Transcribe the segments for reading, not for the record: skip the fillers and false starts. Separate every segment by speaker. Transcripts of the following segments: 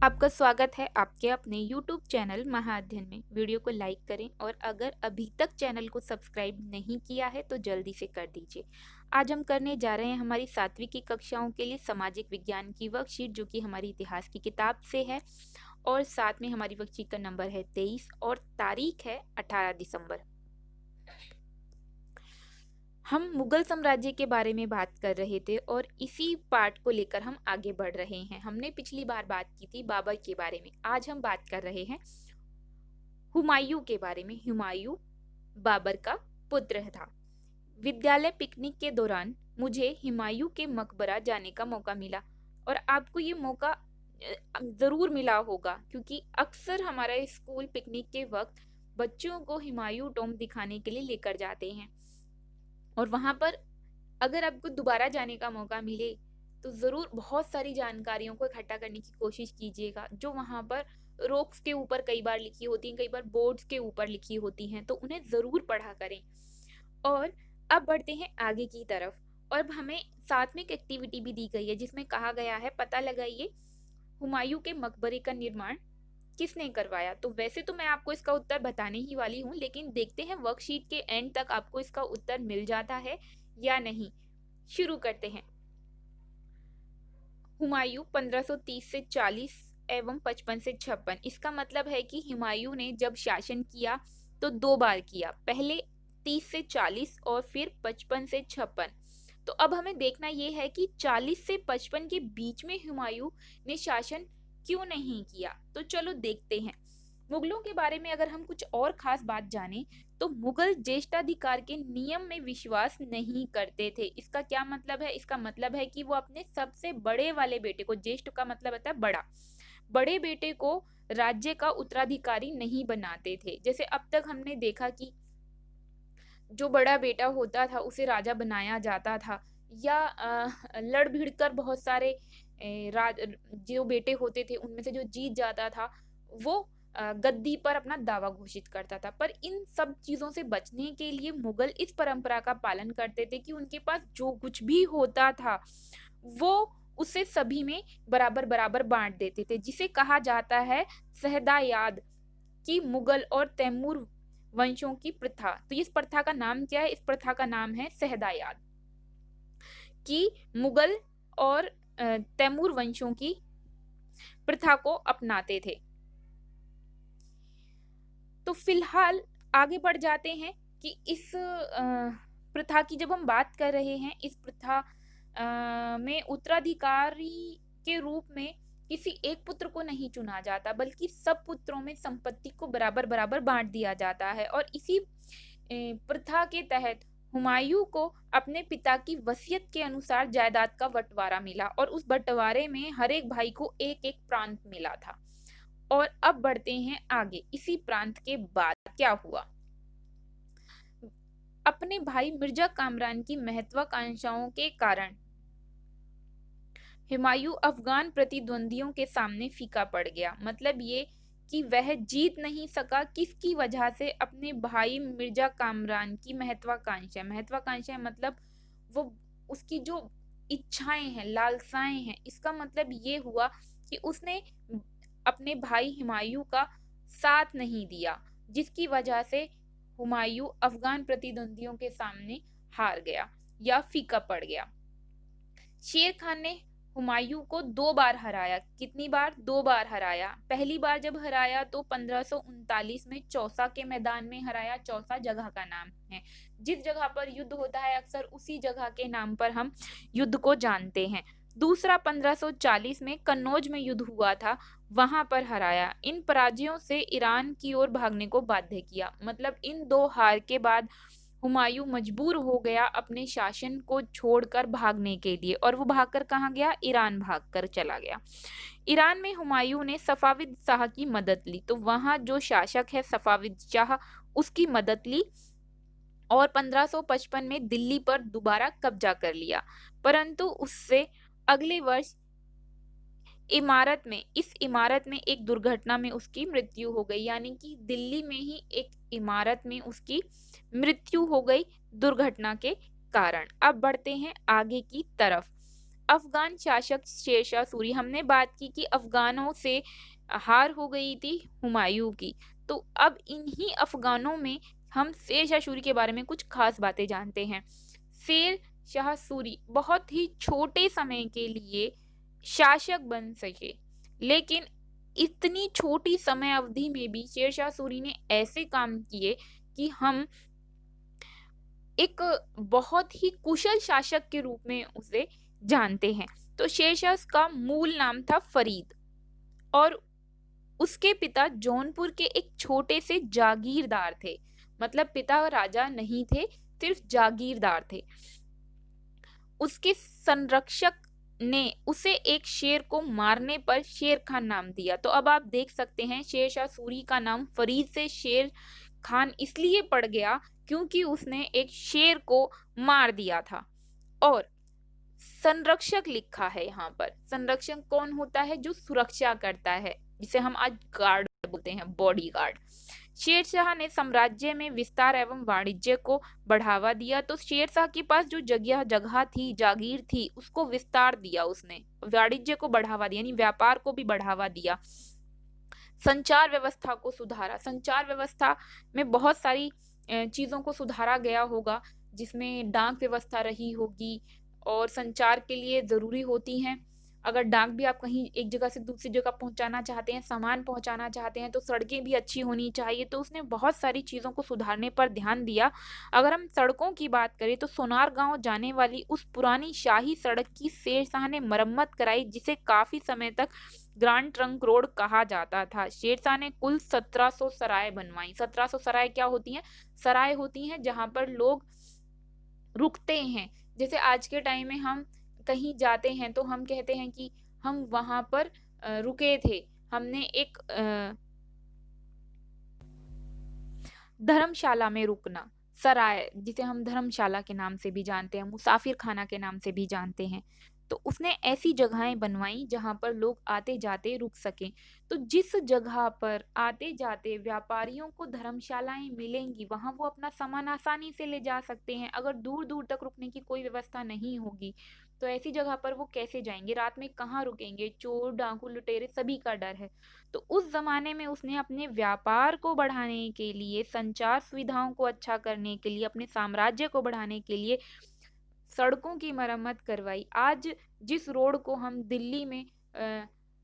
Speaker 1: आपका स्वागत है आपके अपने YouTube चैनल महाअध्ययन में। वीडियो को लाइक करें और अगर अभी तक चैनल को सब्सक्राइब नहीं किया है तो जल्दी से कर दीजिए। आज हम करने जा रहे हैं हमारी 7वीं की कक्षाओं के लिए सामाजिक विज्ञान की वर्कशीट, जो कि हमारी इतिहास की किताब से है। और साथ में हमारी वर्कशीट का नंबर है 23 और तारीख है 18 दिसंबर। हम मुगल साम्राज्य के बारे में बात कर रहे थे और इसी पार्ट को लेकर हम आगे बढ़ रहे हैं। हमने पिछली बार बात की थी बाबर के बारे में। आज हम बात कर रहे हैं हुमायूं के बारे में। हुमायूं बाबर का पुत्र था। विद्यालय पिकनिक के दौरान मुझे हुमायूं के मकबरा जाने का मौका मिला और आपको ये मौका जरूर मिला होगा, क्योंकि अक्सर हमारा स्कूल पिकनिक के वक्त बच्चों को हुमायूं टॉम दिखाने के लिए लेकर जाते हैं। और वहां पर अगर आपको दोबारा जाने का मौका मिले तो ज़रूर बहुत सारी जानकारियों को इकट्ठा करने की कोशिश कीजिएगा, जो वहाँ पर रॉक्स के ऊपर कई बार लिखी होती हैं, कई बार बोर्ड्स के ऊपर लिखी होती हैं, तो उन्हें ज़रूर पढ़ा करें। और अब बढ़ते हैं आगे की तरफ। और अब हमें साथ में एक एक्टिविटी भी दी गई है जिसमें कहा गया है पता लगाइए हुमायूं के मकबरे का निर्माण किसने करवाया। तो वैसे तो मैं आपको इसका उत्तर बताने ही वाली हूँ, लेकिन देखते हैं वर्कशीट के एंड तक आपको इसका उत्तर मिल जाता है या नहीं। शुरू करते हैं। हुमायूं 1530 से 40 एवं 55 से 56। इसका मतलब है कि हुमायूं ने जब शासन किया तो दो बार किया, पहले 30 से 40 और फिर 55 से 56। तो अब हमें देखना यह है कि 40 से 55 के बीच में हुमायूं ने शासन क्यों नहीं किया। तो चलो देखते हैं। मुगलों के बारे में अगर हम कुछ और खास बात जानें तो मुगल ज्येष्ठाधिकार के नियम में विश्वास नहीं करते थे। इसका क्या मतलब है? इसका मतलब है कि वो अपने सबसे बड़े वाले बेटे को, ज्येष्ठ का मतलब होता है बड़ा, बड़े बेटे को राज्य का उत्तराधिकारी नहीं बनाते थे। जैसे अब तक हमने देखा कि जो बड़ा बेटा होता था उसे राजा बनाया जाता था, या लड़ भिड़ कर बहुत सारे राज जो बेटे होते थे उनमें से जो जीत जाता था वो गद्दी पर अपना दावा घोषित करता था। पर इन सब चीजों से बचने के लिए मुगल इस परंपरा का पालन करते थे कि उनके पास जो कुछ भी होता था वो उसे सभी में बराबर बराबर बांट देते थे, जिसे कहा जाता है सहदायाद की मुगल और तैमूर वंशों की प्रथा। तो इस प्रथा का नाम क्या है? इस प्रथा का नाम है सहदायाद, कि मुगल और तैमूर वंशों की प्रथा को अपनाते थे। तो फिलहाल आगे बढ़ जाते हैं कि इस प्रथा की जब हम बात कर रहे हैं, इस प्रथा में उत्तराधिकारी के रूप में किसी एक पुत्र को नहीं चुना जाता, बल्कि सब पुत्रों में संपत्ति को बराबर बराबर बांट दिया जाता है। और इसी प्रथा के तहत हुमायूं को अपने पिता की वसीयत के अनुसार जायदाद का बंटवारा मिला और उस बंटवारे में हर एक भाई को एक एक प्रांत मिला था। और अब बढ़ते हैं आगे। इसी प्रांत के बाद क्या हुआ? अपने भाई मिर्जा कामरान की महत्वाकांक्षाओं के कारण हुमायूं अफगान प्रतिद्वंदियों के सामने फीका पड़ गया। मतलब ये कि वह जीत नहीं सका। किसकी वजह से? अपने भाई मिर्जा कामरान की महत्वाकांक्षा। महत्वाकांक्षा मतलब वो उसकी जो इच्छाएं हैं, लालसाएं हैं। इसका मतलब ये हुआ कि उसने अपने भाई हुमायूं का साथ नहीं दिया, जिसकी वजह से हुमायूं अफगान प्रतिद्वंदियों के सामने हार गया या फीका पड़ गया। शेर खान ने हुमायूं को दो बार हराया। कितनी बार? दो बार हराया। पहली बार जब हराया तो 1539 में चौसा के मैदान में हराया। चौसा जगह का नाम है। जिस जगह पर युद्ध होता है अक्सर उसी जगह के नाम पर हम युद्ध को जानते हैं। दूसरा 1540 में कन्नौज में युद्ध हुआ था, वहां पर हराया। इन पराजयों से ईरान की ओर भागने को बाध्य किया। मतलब इन दो हार के बाद हुमायूं मजबूर हो गया अपने शासन को छोड़कर भागने के लिए। और वो भागकर कहाँ गया? ईरान भागकर चला गया। ईरान में हुमायूं ने सफाविद शाह की मदद ली। तो वहां जो शासक है सफाविद शाह, उसकी मदद ली और 1555 में दिल्ली पर दोबारा कब्जा कर लिया। परंतु उससे अगले वर्ष इस इमारत में एक दुर्घटना में उसकी मृत्यु हो गई। यानी कि दिल्ली में ही एक इमारत में उसकी मृत्यु हो गई दुर्घटना के कारण। अब बढ़ते हैं आगे की तरफ। अफगान शासक शेरशाह सूरी, हमने बात की कि अफगानों से हार हो गई थी हुमायूं की। तो अब इन्हीं अफगानों में हम शेरशाह सूरी के बारे में कुछ खास बातें जानते हैं। शेर शाह सूरी बहुत ही छोटे समय के लिए शासक बन सके, लेकिन इतनी छोटी समय अवधि में भी शेरशाह सूरी ने ऐसे काम किए कि हम एक बहुत ही कुशल शासक के रूप में उसे जानते हैं। तो शेरशाह का मूल नाम था फरीद, और उसके पिता जौनपुर के एक छोटे से जागीरदार थे। मतलब पिता राजा नहीं थे, सिर्फ जागीरदार थे। उसके संरक्षक ने उसे एक शेर को मारने पर शेर खान नाम दिया। तो अब आप देख सकते हैं शेरशाह सूरी का नाम फरीद से शेर खान इसलिए पड़ गया क्योंकि उसने एक शेर को मार दिया था। और संरक्षक लिखा है यहाँ पर। संरक्षक कौन होता है? जो सुरक्षा करता है, जिसे हम आज गार्ड बोलते हैं, बॉडी गार्ड। शेरशाह ने साम्राज्य में विस्तार एवं वाणिज्य को बढ़ावा दिया। तो शेरशाह के पास जो जगह जगह थी, जागीर थी, उसको विस्तार दिया उसने, वाणिज्य को बढ़ावा दिया, यानी व्यापार को भी बढ़ावा दिया। संचार व्यवस्था को सुधारा। संचार व्यवस्था में बहुत सारी चीजों को सुधारा गया होगा, जिसमें डाक व्यवस्था रही होगी और संचार के लिए जरूरी होती हैं। अगर डाक भी आप कहीं एक जगह से दूसरी जगह पहुंचाना चाहते हैं, सामान पहुंचाना चाहते हैं, तो सड़कें भी अच्छी होनी चाहिए। तो उसने बहुत सारी चीजों को सुधारने पर ध्यान दिया। अगर हम सड़कों की बात करें तो सोनार गांव जाने वाली उस पुरानी शाही सड़क की शेरशाह ने मरम्मत कराई, जिसे काफी समय तक ग्रांड ट्रंक रोड कहा जाता था। शेरशाह ने कुल 1700 सराय बनवाई। 1700 सराय क्या होती हैं? सराय होती हैं जहां पर लोग रुकते हैं। जैसे आज के टाइम में हम कहीं जाते हैं तो हम कहते हैं कि हम वहां पर रुके थे, हमने एक धर्मशाला में रुकना, सराय, जिसे हम धर्मशाला के नाम से भी जानते हैं, मुसाफिर खाना के नाम से भी जानते हैं। तो उसने ऐसी जगहें बनवाई जहां पर लोग आते जाते रुक सकें। तो जिस जगह पर आते जाते व्यापारियों को धर्मशालाएं मिलेंगी, वहां वो अपना सामान आसानी से ले जा सकते हैं। अगर दूर दूर तक रुकने की कोई व्यवस्था नहीं होगी तो ऐसी जगह पर वो कैसे जाएंगे? रात में कहाँ रुकेंगे? चोर डाकू लुटेरे सभी का डर है। तो उस जमाने में उसने अपने व्यापार को बढ़ाने के लिए, संचार सुविधाओं को अच्छा करने के लिए, अपने साम्राज्य को बढ़ाने के लिए सड़कों की मरम्मत करवाई। आज जिस रोड को हम दिल्ली में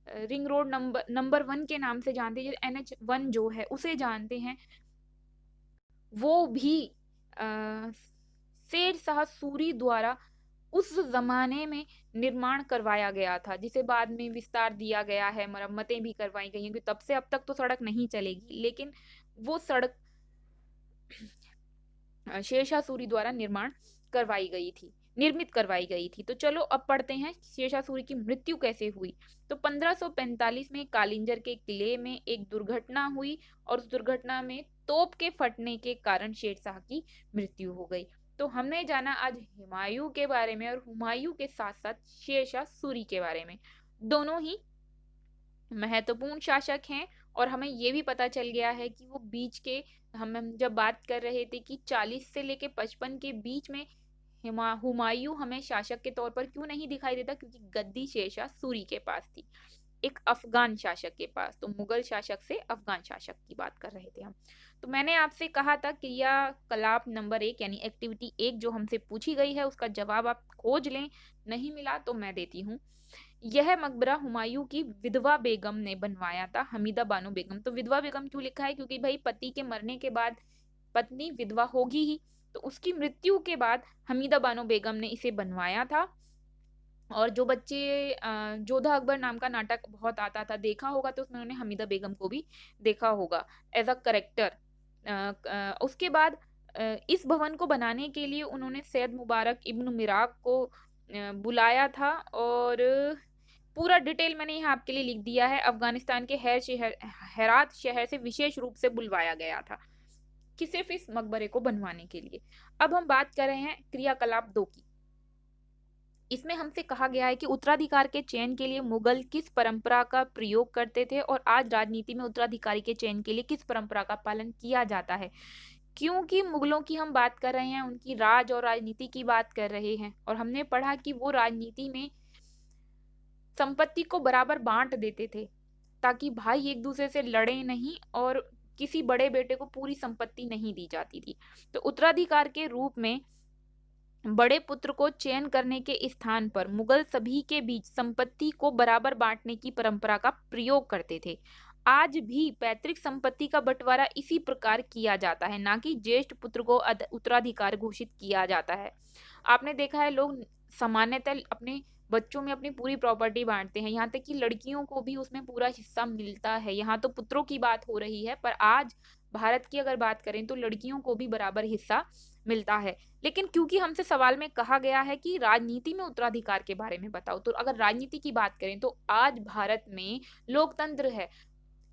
Speaker 1: रिंग रोड नंबर 1 के नाम से जानते हैं, NH1 जो है उसे जानते हैं, वो भी शेर शाह सूरी द्वारा उस जमाने में निर्माण करवाया गया था, जिसे बाद में विस्तार दिया गया है, मरम्मतें भी करवाई गई हैं। क्योंकि तब से अब तक तो सड़क नहीं चलेगी, लेकिन वो सड़क शेरशाह सूरी द्वारा निर्मित करवाई गई थी। तो चलो अब पढ़ते हैं शेरशाह सूरी की मृत्यु कैसे हुई। तो 1545 में कालिंजर के किले में एक दुर्घटना हुई और उस दुर्घटना में तोप के फटने के कारण शेरशाह की मृत्यु हो गई। तो हमने जाना आज हुमायूं के बारे में, और हुमायूं के साथ साथ शेरशाह सूरी के बारे में। दोनों ही महत्वपूर्ण शासक हैं, और हमें ये भी पता चल गया है कि वो बीच के, हम जब बात कर रहे थे कि 40 से लेके 55 के बीच में हुमायूं हमें शासक के तौर पर क्यों नहीं दिखाई देता, क्योंकि गद्दी शेरशाह सूरी के पास थी, एक अफगान शासक के पास। तो मुगल शासक से अफगान शासक की बात कर रहे थे हम। तो मैंने आपसे कहा था क्रियाकलाप नंबर 1 यानी एक्टिविटी 1 जो हमसे पूछी गई है उसका जवाब आप खोज लें। नहीं मिला तो मैं देती हूँ। यह मकबरा हुमायूं की विधवा बेगम ने बनवाया था, हमीदा बानो बेगम। तो विधवा बेगम क्यों लिखा है? क्योंकि भाई पति के मरने के बाद पत्नी विधवा होगी ही, तो उसकी मृत्यु के बाद हमीदा बानो बेगम ने इसे बनवाया था। और जो बच्चे जोधा अकबर नाम का नाटक बहुत आता था, देखा होगा, तो उसमें उन्होंने हमीदा बेगम को भी देखा होगा एज अ करेक्टर। उसके बाद इस भवन को बनाने के लिए उन्होंने सैयद मुबारक इब्न मिराक को बुलाया था, और पूरा डिटेल मैंने यहाँ आपके लिए लिख दिया है। अफगानिस्तान के हेरात शहर से विशेष रूप से बुलवाया गया था कि सिर्फ इस मकबरे को बनवाने के लिए। अब हम बात कर रहे हैं क्रियाकलाप 2 की। इसमें हमसे कहा गया है कि उत्तराधिकार के चयन के लिए मुगल किस परंपरा का प्रयोग करते थे, और आज राजनीति में उत्तराधिकारी के चयन के लिए किस परंपरा का पालन किया जाता है। क्योंकि मुगलों की हम बात कर रहे हैं, उनकी राज और राजनीति की बात कर रहे हैं, और हमने पढ़ा कि वो राजनीति में संपत्ति को बराबर बांट देते थे ताकि भाई एक दूसरे से लड़े नहीं और किसी बड़े बेटे को पूरी संपत्ति नहीं दी जाती थी। तो उत्तराधिकार के रूप में बड़े पुत्र को चयन करने के स्थान पर मुगल सभी के बीच संपत्ति को बराबर बांटने की परंपरा का प्रयोग करते थे। आज भी पैतृक संपत्ति का बंटवारा इसी प्रकार किया जाता है, ना कि ज्येष्ठ पुत्र को उत्तराधिकार घोषित किया जाता है। आपने देखा है लोग सामान्यतः अपने बच्चों में अपनी पूरी प्रॉपर्टी बांटते हैं, यहाँ तक कि लड़कियों को भी उसमें पूरा हिस्सा मिलता है। यहाँ तो पुत्रों की बात हो रही है, पर आज भारत की अगर बात करें तो लड़कियों को भी बराबर हिस्सा मिलता है। लेकिन क्योंकि हमसे सवाल में कहा गया है कि राजनीति में उत्तराधिकार के बारे में बताओ, तो अगर राजनीति की बात करें तो आज भारत में लोकतंत्र है।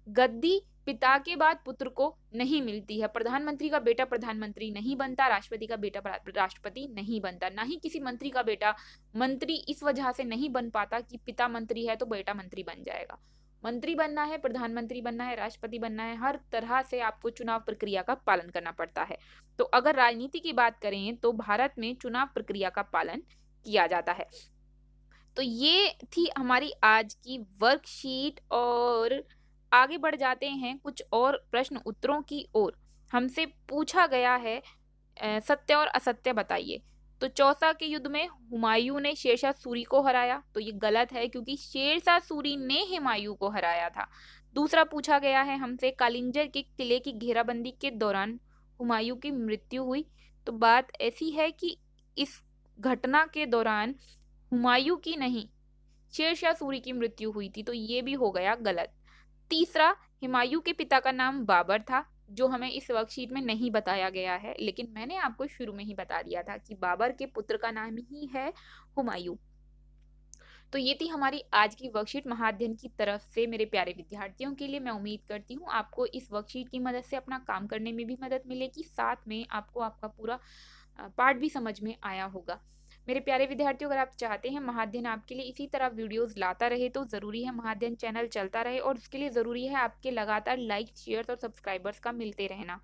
Speaker 1: गद्दी पिता के बाद पुत्र को नहीं मिलती है। प्रधानमंत्री का बेटा प्रधानमंत्री नहीं बनता, राष्ट्रपति का बेटा राष्ट्रपति नहीं बनता, ना ही किसी मंत्री का बेटा मंत्री इस वजह से नहीं बन पाता कि पिता मंत्री है तो बेटा मंत्री बन जाएगा। मंत्री बनना है, प्रधानमंत्री बनना है, राष्ट्रपति बनना है, हर तरह से आपको चुनाव प्रक्रिया का पालन करना पड़ता है। तो अगर राजनीति की बात करें तो भारत में चुनाव प्रक्रिया का पालन किया जाता है। तो ये थी हमारी आज की वर्कशीट और आगे बढ़ जाते हैं कुछ और प्रश्न उत्तरों की ओर। हमसे पूछा गया है सत्य और असत्य बताइए। तो चौसा के युद्ध में हुमायूं ने शेरशाह सूरी को हराया, तो ये गलत है क्योंकि शेरशाह सूरी ने हुमायूं को हराया था। दूसरा पूछा गया है हमसे कालिंजर के किले की घेराबंदी के दौरान हुमायूं की मृत्यु हुई, तो बात ऐसी है कि इस घटना के दौरान हुमायूं की नहीं शेरशाह सूरी की मृत्यु हुई थी, तो ये भी हो गया गलत। तीसरा, हुमायूं के पिता का नाम बाबर था, जो हमें इस वर्कशीट में नहीं बताया गया है, लेकिन मैंने आपको शुरू में ही बता दिया था कि बाबर के पुत्र का नाम ही है हुमायूं। तो ये थी हमारी आज की वर्कशीट महाअध्ययन की तरफ से मेरे प्यारे विद्यार्थियों के लिए। मैं उम्मीद करती हूँ आपको इस वर्कशीट की मदद से अपना काम करने में भी मदद मिलेगी, साथ में आपको आपका पूरा पार्ट भी समझ में आया होगा। मेरे प्यारे विद्यार्थियों, अगर आप चाहते हैं महाअध्ययन आपके लिए इसी तरह वीडियोस लाता रहे तो ज़रूरी है महाअध्ययन चैनल चलता रहे, और उसके लिए ज़रूरी है आपके लगातार लाइक, शेयर्स और सब्सक्राइबर्स का मिलते रहना।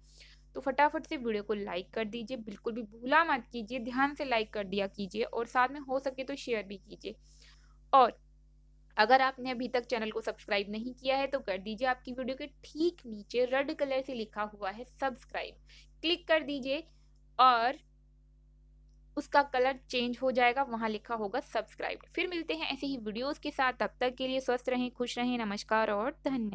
Speaker 1: तो फटाफट से वीडियो को लाइक कर दीजिए, बिल्कुल भी भूला मत कीजिए, ध्यान से लाइक कर दिया कीजिए और साथ में हो सके तो शेयर भी कीजिए। और अगर आपने अभी तक चैनल को सब्सक्राइब नहीं किया है तो कर दीजिए। आपकी वीडियो के ठीक नीचे रेड कलर से लिखा हुआ है सब्सक्राइब, क्लिक कर दीजिए और उसका कलर चेंज हो जाएगा, वहां लिखा होगा सब्सक्राइब। फिर मिलते हैं ऐसे ही वीडियोस के साथ, तब तक के लिए स्वस्थ रहें, खुश रहें, नमस्कार और धन्यवाद।